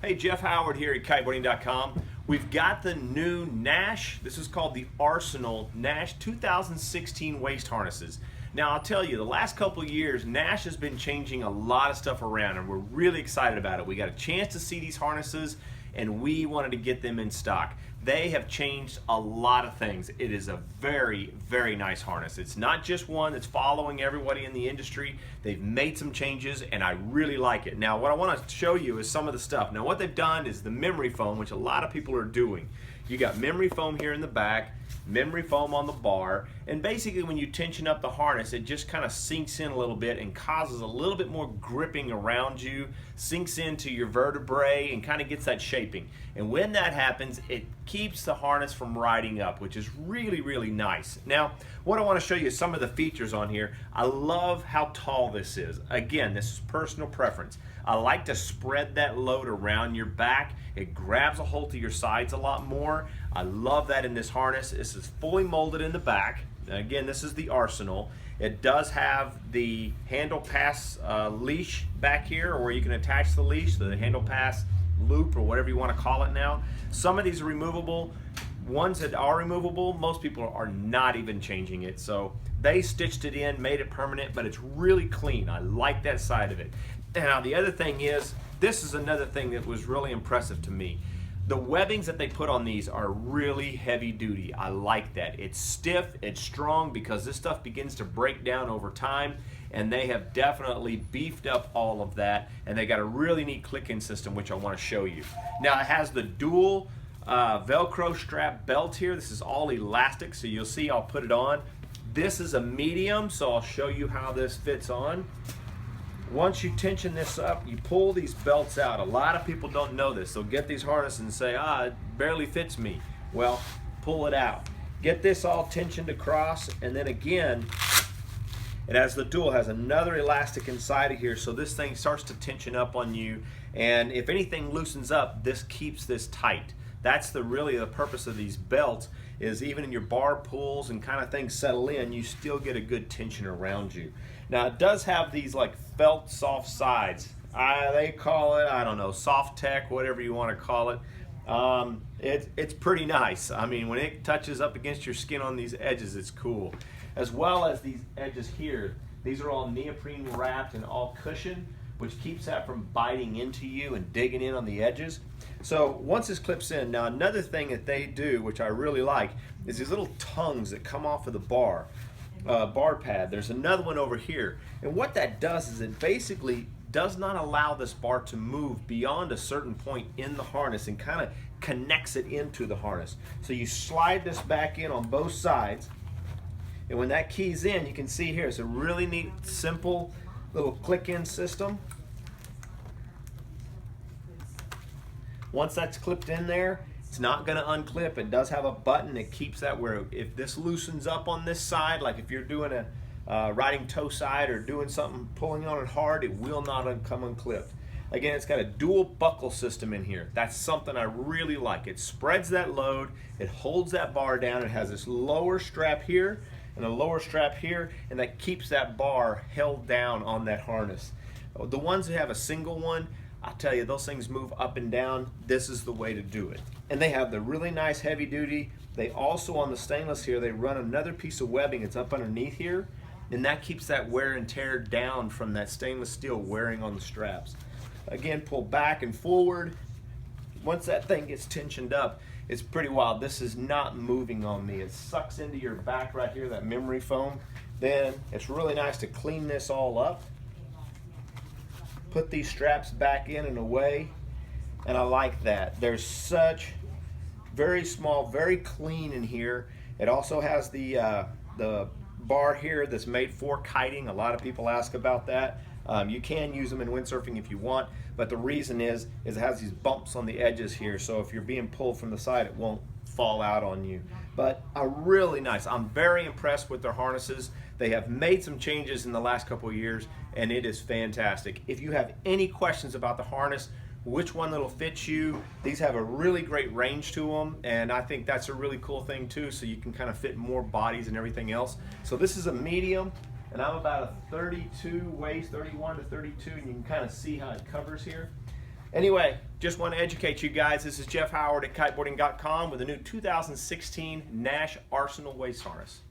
Hey, Jeff Howard here at Kiteboarding.com. We've got the new Naish, this is called the Arsenal Naish 2016 waist harnesses. Now I'll tell you, the last couple of years, Naish has been changing a lot of stuff around and we're really excited about it. We got a chance to see these harnesses and we wanted to get them in stock. They have changed a lot of things. It is a very, very nice harness. It's not just one that's following everybody in the industry. They've made some changes and I really like it. Now what I want to show you is some of the stuff. Now what they've done is the memory foam, which a lot of people are doing. You got memory foam here in the back, memory foam on the bar, and basically when you tension up the harness, it just kind of sinks in a little bit and causes a little bit more gripping around you, sinks into your vertebrae and kind of gets that shaping. And when that happens, it keeps the harness from riding up, which is really, really nice. Now, what I want to show you is some of the features on here. I love how tall this is. Again, this is personal preference. I like to spread that load around your back. It grabs a hold to your sides a lot more. I love that in this harness. This is fully molded in the back. Again, this is the Arsenal. It does have the handle pass leash back here, or you can attach the leash, the handle pass loop, or whatever you want to call it now. Some of these are removable. Ones that are removable, most people are not even changing it. So they stitched it in, made it permanent, but it's really clean. I like that side of it. Now the other thing is, this is another thing that was really impressive to me. The webbings that they put on these are really heavy duty. I like that. It's stiff, it's strong, because this stuff begins to break down over time, and they have definitely beefed up all of that, and they got a really neat click-in system, which I want to show you. Now it has the dual Velcro strap belt here. This is all elastic, so you'll see I'll put it on. This is a medium, so I'll show you how this fits on. Once you tension this up, you pull these belts out. A lot of people don't know this. They'll get these harnesses and say, it barely fits me. Well, pull it out. Get this all tensioned across, and then again, it has the dual, has another elastic inside of here, so this thing starts to tension up on you, and if anything loosens up, this keeps this tight. That's really the purpose of these belts, is even in your bar pulls and kind of things settle in, you still get a good tension around you. Now it does have these like felt soft sides. They call it, I don't know, soft tech, whatever you want to call it. It's pretty nice. I mean, when it touches up against your skin on these edges, it's cool. As well as these edges here. These are all neoprene wrapped and all cushioned, which keeps that from biting into you and digging in on the edges. So once this clips in, now another thing that they do, which I really like, is these little tongues that come off of the bar pad. There's another one over here, and what that does is it basically does not allow this bar to move beyond a certain point in the harness and kind of connects it into the harness. So you slide this back in on both sides, and when that keys in, you can see here it's a really neat, simple little click-in system. Once that's clipped in there, it's not going to unclip. It does have a button that keeps that where if this loosens up on this side, like if you're doing a riding toe side or doing something, pulling on it hard, it will not come unclipped. Again, it's got a dual buckle system in here. That's something I really like. It spreads that load, it holds that bar down, it has this lower strap here and a lower strap here, and that keeps that bar held down on that harness. The ones that have a single one, I'll tell you, those things move up and down. This is the way to do it. And they have the really nice heavy duty. They also, on the stainless here, they run another piece of webbing. It's up underneath here, and that keeps that wear and tear down from that stainless steel wearing on the straps. Again, pull back and forward. Once that thing gets tensioned up, it's pretty wild. This is not moving on me. It sucks into your back right here, that memory foam. Then it's really nice to clean this all up. Put these straps back in and away, and I like that. There's such very small, very clean in here. It also has the bar here that's made for kiting. A lot of people ask about that. You can use them in windsurfing if you want, but the reason is it has these bumps on the edges here, so if you're being pulled from the side, it won't fall out on you. But really nice. I'm very impressed with their harnesses. They have made some changes in the last couple of years, and it is fantastic. If you have any questions about the harness, which one that'll fit you, these have a really great range to them, and I think that's a really cool thing too, so you can kind of fit more bodies and everything else. So this is a medium, and I'm about a 32 waist, 31 to 32, and you can kind of see how it covers here. Anyway, Just want to educate you guys. This is Jeff Howard at Kiteboarding.com with a new 2016 Naish Arsenal Waist Harness.